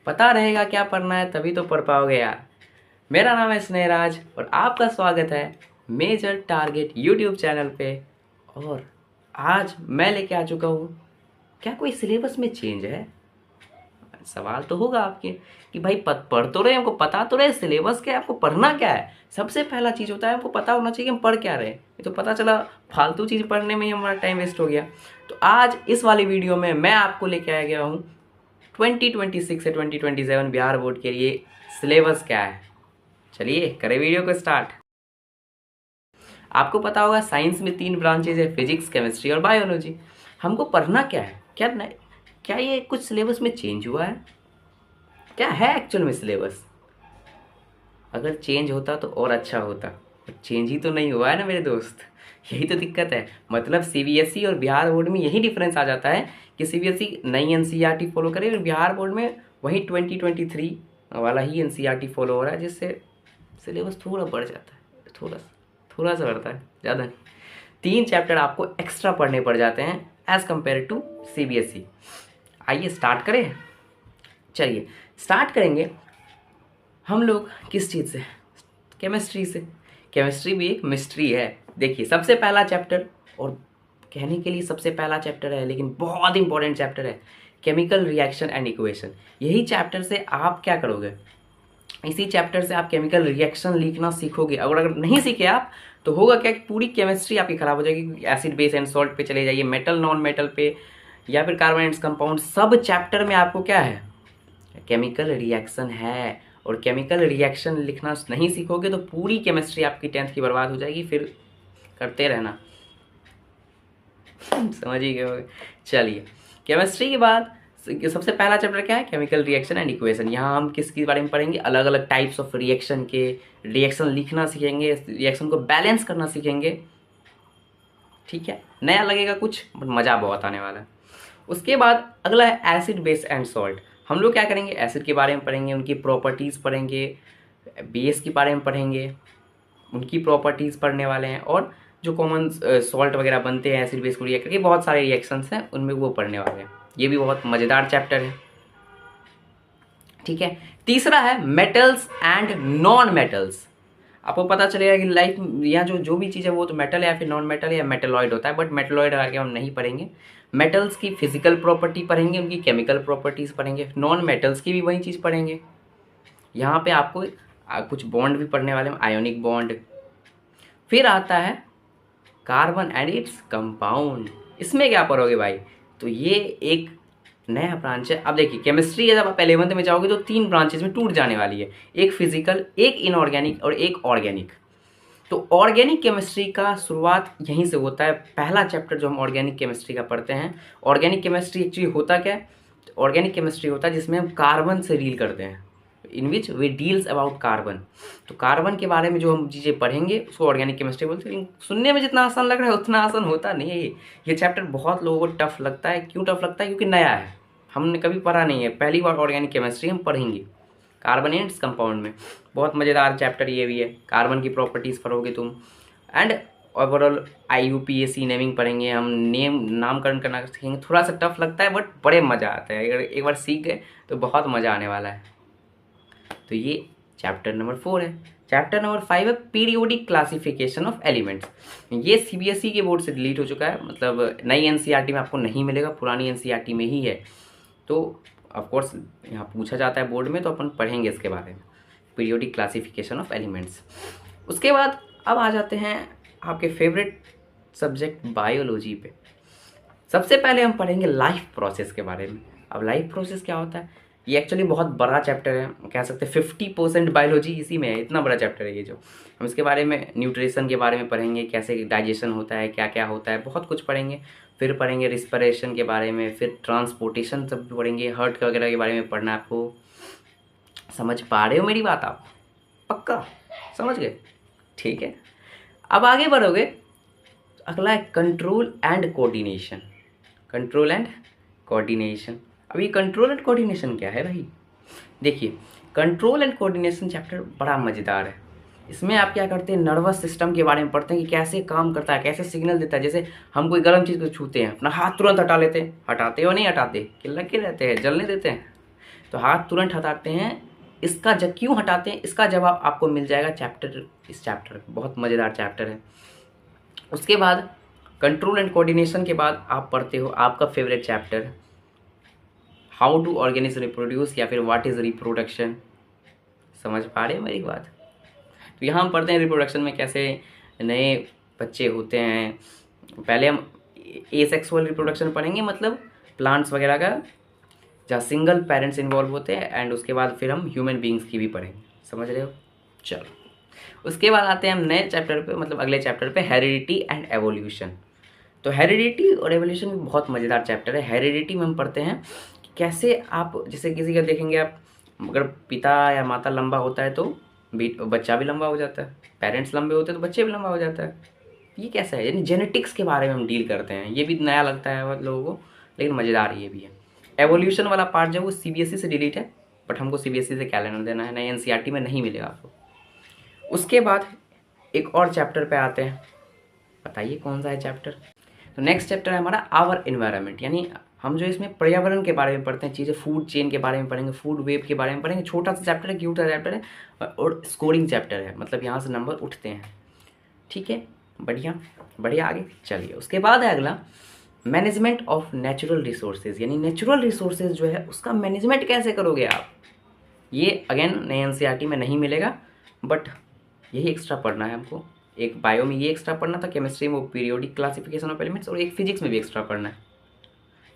पता रहेगा क्या पढ़ना है तभी तो पढ़ पाओगे यार। मेरा नाम है स्नेहराज और आपका स्वागत है मेजर टारगेट यूट्यूब चैनल पे। और आज मैं लेके आ चुका हूँ, क्या कोई सिलेबस में चेंज है? सवाल तो होगा आपके कि भाई पढ़ तो रहे, हमको पता तो रहे सिलेबस क्या है, आपको पढ़ना क्या है। सबसे पहला चीज़ होता है हमको पता होना चाहिए कि हम पढ़ क्या रहे हैं। ये तो पता चला फालतू चीज़ पढ़ने में ही हमारा टाइम वेस्ट हो गया। तो आज इस वाली वीडियो में मैं आपको लेके आ गया हूँ 2026 से 2027 बिहार बोर्ड के लिए सिलेबस क्या है। चलिए करें वीडियो को स्टार्ट। आपको पता होगा साइंस में 3 ब्रांचेज है, फिजिक्स, केमिस्ट्री और बायोलॉजी। हमको पढ़ना क्या है, क्या ये कुछ सिलेबस में चेंज हुआ है? क्या है एक्चुअल में सिलेबस? अगर चेंज होता तो और अच्छा होता, चेंज ही तो नहीं हुआ है ना मेरे दोस्त। यही तो दिक्कत है। मतलब सीबीएसई और बिहार बोर्ड में यही डिफरेंस आ जाता है कि सीबीएसई नई एनसीईआरटी फॉलो करे और बिहार बोर्ड में वही 2023 वाला ही एनसीईआरटी फॉलो हो रहा है, जिससे सिलेबस थोड़ा बढ़ जाता है। थोड़ा सा बढ़ता है, ज़्यादा नहीं। 3 चैप्टर आपको एक्स्ट्रा पढ़ने पड़ जाते हैं एज़ कम्पेयर टू सीबीएसई। आइए स्टार्ट करें। चलिए स्टार्ट करेंगे हम लोग किस चीज़ से? केमिस्ट्री से। केमिस्ट्री भी एक मिस्ट्री है। देखिए सबसे पहला चैप्टर, और कहने के लिए सबसे पहला चैप्टर है लेकिन बहुत इंपॉर्टेंट चैप्टर है, केमिकल रिएक्शन एंड इक्वेशन। यही चैप्टर से आप क्या करोगे, इसी चैप्टर से आप केमिकल रिएक्शन लिखना सीखोगे। अगर नहीं सीखे आप तो होगा क्या कि पूरी केमिस्ट्री आपकी ख़राब हो जाएगी। एसिड बेस एंड सॉल्ट पे चले जाइए, मेटल नॉन मेटल पे, या फिर कार्बन एंड कंपाउंड, सब चैप्टर में आपको क्या है, केमिकल रिएक्शन है। और केमिकल रिएक्शन लिखना नहीं सीखोगे तो पूरी केमिस्ट्री आपकी 10th की बर्बाद हो जाएगी। फिर करते रहना। समझ ही गए होगे। चलिए केमिस्ट्री के बाद सबसे पहला चैप्टर क्या है, केमिकल रिएक्शन एंड इक्वेशन। यहाँ हम किसके बारे में पढ़ेंगे, अलग अलग टाइप्स ऑफ रिएक्शन के, रिएक्शन लिखना सीखेंगे, रिएक्शन को बैलेंस करना सीखेंगे। ठीक है, नया लगेगा कुछ बट मज़ा बहुत आने वाला है। उसके बाद अगला है एसिड बेस एंड सॉल्ट। हम लोग क्या करेंगे, एसिड के बारे में पढ़ेंगे, उनकी प्रॉपर्टीज़ पढ़ेंगे, बेस के बारे में पढ़ेंगे, उनकी प्रॉपर्टीज़ पढ़ने वाले हैं, और जो कॉमन सॉल्ट वगैरह बनते हैं एसिड बेस को रिएक्ट करके, बहुत सारे रिएक्शंस हैं उनमें वो पढ़ने वाले हैं। ये भी बहुत मज़ेदार चैप्टर है। ठीक है, तीसरा है मेटल्स एंड नॉन मेटल्स। आपको पता चलेगा कि लाइफ यहाँ जो भी चीज़ है वो तो मेटल है या फिर नॉन मेटल है या मेटलॉइड होता है, बट मेटलॉइड आगे हम नहीं पढ़ेंगे। मेटल्स की फिजिकल प्रॉपर्टी पढ़ेंगे, उनकी केमिकल प्रॉपर्टीज़ पढ़ेंगे, नॉन मेटल्स की भी वही चीज़ पढ़ेंगे। यहाँ पे आपको कुछ बॉन्ड भी पढ़ने वाले हैं, आयोनिक बॉन्ड। फिर आता है कार्बन एंड इट्स कंपाउंड। इसमें क्या पढ़ोगे भाई, तो ये एक नया ब्रांच है। अब देखिए केमिस्ट्री है, जब आप 11th में जाओगे तो 3 ब्रांचेज में टूट जाने वाली है, एक फिजिकल, एक इनऑर्गेनिक और एक ऑर्गेनिक। तो ऑर्गेनिक केमिस्ट्री का शुरुआत यहीं से होता है। पहला चैप्टर जो हम ऑर्गेनिक केमिस्ट्री का पढ़ते हैं, ऑर्गेनिक केमिस्ट्री एक्चुअली होता क्या है, ऑर्गेनिक केमिस्ट्री होता है जिसमें हम कार्बन से डील करते हैं, in which we deals about carbon. तो कार्बन के बारे में जो हम चीज़ें पढ़ेंगे उसको ऑर्गेनिक केमिस्ट्री बोलते हैं। सुनने में जितना आसान लग रहा है उतना आसान होता नहीं है। ये चैप्टर बहुत लोगों को टफ लगता है। क्यों टफ लगता है? क्योंकि नया है, हमने कभी पढ़ा नहीं है, पहली बार ऑर्गेनिक केमिस्ट्री हम पढ़ेंगे। कार्बन एंड कंपाउंड में बहुत मज़ेदार चैप्टर ये भी है। कार्बन की प्रॉपर्टीज़ पढ़ोगे तुम, एंड ओवरऑल IUPAC नेमिंग पढ़ेंगे हम, नामकरण करना सीखेंगे। थोड़ा सा टफ लगता है बट बड़े मज़ा आता है। अगर एक बार सीख गए तो बहुत मज़ा आने वाला है। तो ये चैप्टर नंबर 4 है। चैप्टर नंबर 5 है पीरियोडिक क्लासिफिकेशन ऑफ एलिमेंट्स। ये CBSE के बोर्ड से डिलीट हो चुका है, मतलब नई NCERT में आपको नहीं मिलेगा, पुरानी NCERT में ही है। तो ऑफकोर्स यहाँ पूछा जाता है बोर्ड में, तो अपन पढ़ेंगे इसके बारे में, पीरियोडिक क्लासिफिकेशन ऑफ एलिमेंट्स। उसके बाद अब आ जाते हैं आपके फेवरेट सब्जेक्ट बायोलॉजी पे। सबसे पहले हम पढ़ेंगे लाइफ प्रोसेस के बारे में। अब लाइफ प्रोसेस क्या होता है, ये एक्चुअली बहुत बड़ा चैप्टर है, कह सकते हैं 50% बायोलॉजी इसी में है। इतना बड़ा चैप्टर है ये। जो हम इसके बारे में, न्यूट्रिशन के बारे में पढ़ेंगे, कैसे डाइजेशन होता है, क्या क्या होता है, बहुत कुछ पढ़ेंगे। फिर पढ़ेंगे रिस्पिरेशन के बारे में, फिर ट्रांसपोर्टेशन सब पढ़ेंगे, हार्ट वगैरह के बारे में पढ़ना है आपको। समझ पा रहे हो मेरी बात आप? पक्का समझ गए? ठीक है, अब आगे बढ़ोगे। अगला है control and coordination. Control and coordination. अब ये कंट्रोल एंड कोऑर्डिनेशन क्या है भाई? देखिए कंट्रोल एंड कोऑर्डिनेशन चैप्टर बड़ा मज़ेदार है। इसमें आप क्या करते हैं, नर्वस सिस्टम के बारे में पढ़ते हैं कि कैसे काम करता है, कैसे सिग्नल देता है। जैसे हम कोई गर्म चीज़ को छूते हैं, अपना हाथ तुरंत हटा लेते हैं, हटाते हो नहीं हटाते कि लगे रहते हैं, जलने देते हैं, तो हाथ तुरंत हटाते हैं, इसका जब क्यों हटाते हैं इसका जवाब आपको मिल जाएगा इस चैप्टर, बहुत मज़ेदार चैप्टर है। उसके बाद कंट्रोल एंड कोऑर्डिनेशन के बाद आप पढ़ते हो आपका favourite chapter how to organism reproduce या फिर व्हाट इज़ रिप्रोडक्शन। समझ पा रहे हैं मेरी बात? तो यहाँ हम पढ़ते हैं रिप्रोडक्शन में कैसे नए बच्चे होते हैं। पहले हम एसेक्सुअल रिप्रोडक्शन पढ़ेंगे, मतलब प्लांट्स वगैरह का जहाँ सिंगल पेरेंट्स इन्वॉल्व होते हैं, एंड उसके बाद फिर हम ह्यूमन बींग्स की भी पढ़ेंगे। समझ रहे हो? चलो उसके बाद आते हैं हम नए चैप्टर पे, मतलब अगले चैप्टर पे, हेरिडिटी एंड एवोल्यूशन। तो हेरिडिटी और एवोल्यूशन भी बहुत मज़ेदार चैप्टर है। हेरिडिटी में हम पढ़ते हैं कि कैसे आप, जैसे किसी का देखेंगे आप, अगर पिता या माता लंबा होता है तो बच्चा भी लंबा हो जाता है, पेरेंट्स लंबे होते हैं तो बच्चे भी लंबा हो जाता है। ये कैसा है? यानी जेनेटिक्स के बारे में हम डील करते हैं। ये भी नया लगता है बहुत लोगों को, लेकिन मज़ेदार ये भी है। एवोल्यूशन वाला पार्ट जो वो सीबीएसई से डिलीट है, बट हमको सीबीएसई से कैलेंडर देना है, नहीं एनसीईआरटी में नहीं मिलेगा आपको। उसके बाद एक और चैप्टर पे आते हैं, बताइए कौन सा है चैप्टर? तो नेक्स्ट चैप्टर है हमारा आवर एनवायरनमेंट, यानी हम जो इसमें पर्यावरण के बारे में पढ़ते हैं, चीज़ें फूड चेन के बारे में पढ़ेंगे, फूड वेब के बारे में पढ़ेंगे। छोटा सा चैप्टर है, क्यूट सा चैप्टर है, और स्कोरिंग चैप्टर है, मतलब यहाँ से नंबर उठते हैं। ठीक है, बढ़िया बढ़िया, आगे चलिए। उसके बाद है अगला मैनेजमेंट ऑफ नेचुरल रिसोर्सेज, यानी नेचुरल रिसोर्सेज जो है उसका मैनेजमेंट कैसे करोगे आप। ये अगेन नए एनसीईआरटी में नहीं मिलेगा, बट यही एक्स्ट्रा पढ़ना है हमको। एक बायो में ये एक्स्ट्रा पढ़ना था, केमिस्ट्री में वो पीरियोडिक क्लासिफिकेशन ऑफ एलिमेंट्स, और एक फिजिक्स में भी एक्स्ट्रा पढ़ना है।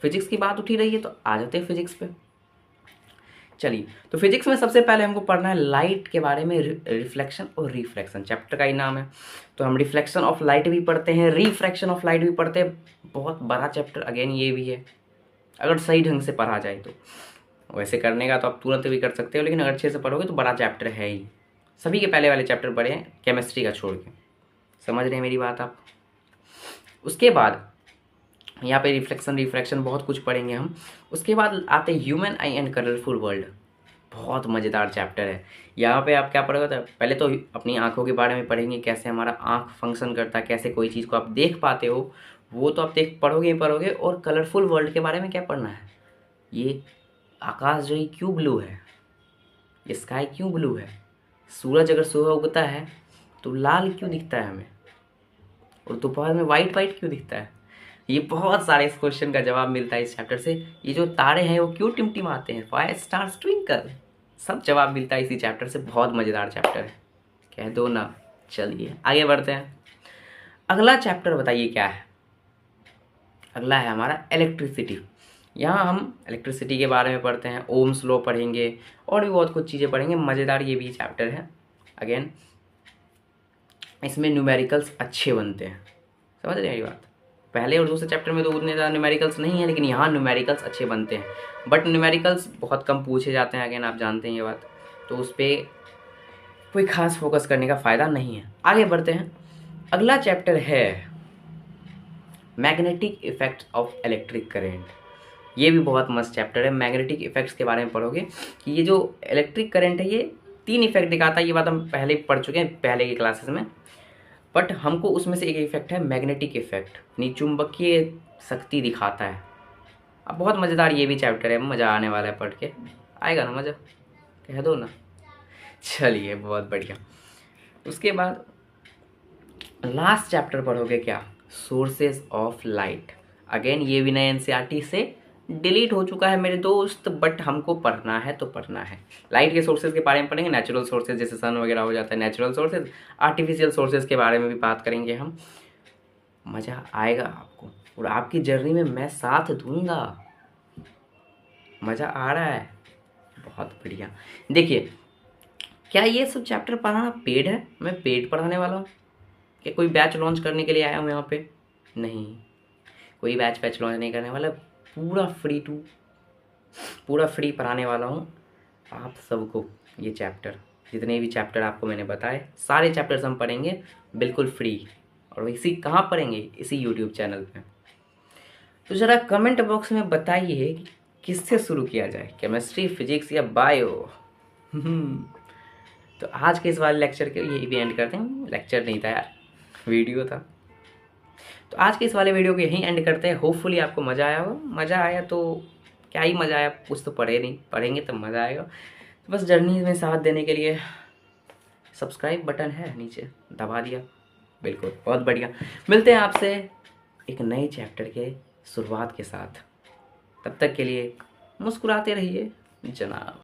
फिजिक्स की बात उठी रही है तो आ जाते हैं फिजिक्स पे। चलिए, तो फिजिक्स में सबसे पहले हमको पढ़ना है लाइट के बारे में, रिफ्लेक्शन और रिफ्रैक्शन, चैप्टर का ही नाम है। तो हम रिफ्लेक्शन ऑफ लाइट भी पढ़ते हैं, रिफ्रैक्शन ऑफ लाइट भी पढ़ते हैं। बहुत बड़ा चैप्टर अगेन ये भी है, अगर सही ढंग से पढ़ा जाए तो। वैसे करने का तो आप तुरंत भी कर सकते हो, लेकिन अगर अच्छे से पढ़ोगे तो बड़ा चैप्टर है ही। सभी के पहले वाले चैप्टर पढ़े हैं केमिस्ट्री का छोड़ के। समझ रहे हैं मेरी बात आप? उसके बाद यहाँ पे रिफ्लेक्शन रिफ्रैक्शन बहुत कुछ पढ़ेंगे हम। उसके बाद आते हैं human I and colourful world, बहुत मज़ेदार चैप्टर है। यहाँ पे आप क्या पढ़ोगे? तो पहले तो अपनी आँखों के बारे में पढ़ेंगे, कैसे हमारा आँख फंक्शन करता है, कैसे कोई चीज़ को आप देख पाते हो, वो तो आप पढ़ोगे ही पढ़ोगे। और कलरफुल वर्ल्ड के बारे में क्या पढ़ना है? ये आकाश जो है क्यों ब्लू है, ये स्काई क्यों ब्लू है, सूरज अगर सुबह उगता है तो लाल क्यों दिखता है हमें, और दोपहर में वाइट वाइट क्यों दिखता है। ये बहुत सारे इस क्वेश्चन का जवाब मिलता है इस चैप्टर से। ये जो तारे हैं वो क्यों टिमटिमाते हैं, व्हाई स्टार्स ट्विंकल, सब जवाब मिलता है इसी चैप्टर से। बहुत मज़ेदार चैप्टर है, कह दो ना। चलिए आगे बढ़ते हैं। अगला चैप्टर बताइए क्या है? अगला है हमारा इलेक्ट्रिसिटी। यहाँ हम इलेक्ट्रिसिटी के बारे में पढ़ते हैं, ओम्स लॉ पढ़ेंगे और भी बहुत कुछ चीज़ें पढ़ेंगे। मज़ेदार ये भी चैप्टर है। अगेन इसमें न्यूमेरिकल्स अच्छे बनते हैं, समझ रहे हैं ये बात? पहले और दूसरे चैप्टर में तो उतने ज़्यादा न्यूमेरिकल्स नहीं है, लेकिन यहाँ न्यूमेरिकल्स अच्छे बनते हैं। बट न्यूमेरिकल्स बहुत कम पूछे जाते हैं, अगेन आप जानते हैं ये बात, तो उस पर कोई खास फोकस करने का फ़ायदा नहीं है। आगे बढ़ते हैं। अगला चैप्टर है magnetic effects of electric current. ये भी बहुत मस्त चैप्टर है। मैग्नेटिक इफेक्ट्स के बारे में पढ़ोगे कि ये जो इलेक्ट्रिक करंट है ये 3 इफेक्ट दिखाता है। ये बात हम पहले पढ़ चुके हैं पहले की क्लासेस में, बट हमको उसमें से एक इफेक्ट है मैग्नेटिक इफेक्ट, यानी चुंबकीय शक्ति दिखाता है। अब बहुत मज़ेदार ये भी चैप्टर है, मज़ा आने वाला है, पढ़ के आएगा ना मज़ा, कह दो ना। चलिए बहुत बढ़िया। उसके बाद लास्ट चैप्टर पढ़ोगे क्या? Sources of light. अगेन ये भी नए एनसीईआरटी से डिलीट हो चुका है मेरे दोस्त, बट हमको पढ़ना है तो पढ़ना है। लाइट के सोर्सेज के बारे में पढ़ेंगे, नेचुरल सोर्सेज जैसे सन वगैरह हो जाता है नेचुरल सोर्सेज, आर्टिफिशियल सोर्सेज के बारे में भी बात करेंगे हम। मज़ा आएगा आपको, और आपकी जर्नी में मैं साथ दूंगा। मज़ा आ रहा है? बहुत बढ़िया। देखिए, क्या ये सब चैप्टर पढ़ाना पेड है? मैं पेड पढ़ाने वाला हूँ क्या? कोई बैच लॉन्च करने के लिए आया हूँ यहाँ पे? नहीं, कोई बैच लॉन्च नहीं करने वाला। पूरा फ्री पढ़ाने वाला हूँ आप सबको। ये चैप्टर, जितने भी चैप्टर आपको मैंने बताए, सारे चैप्टर्स हम पढ़ेंगे बिल्कुल फ्री। और इसी कहाँ पढ़ेंगे? इसी यूट्यूब चैनल पे। तो ज़रा कमेंट बॉक्स में बताइए कि किससे शुरू किया जाए, केमिस्ट्री, फिजिक्स या बायो? तो आज के इस वाले लेक्चर के यही भी एंड करते हैं। लेक्चर नहीं था यार, वीडियो था। तो आज के इस वाले वीडियो को यहीं एंड करते हैं। होपफुली आपको मज़ा आया हो। मज़ा आया तो क्या ही मज़ा आया, कुछ तो पढ़े नहीं, पढ़ेंगे तब मज़ा आएगा। तो बस जर्नी में साथ देने के लिए सब्सक्राइब बटन है नीचे, दबा दिया, बिल्कुल बहुत बढ़िया। मिलते हैं आपसे एक नए चैप्टर के शुरुआत के साथ, तब तक के लिए मुस्कुराते रहिए जनाब।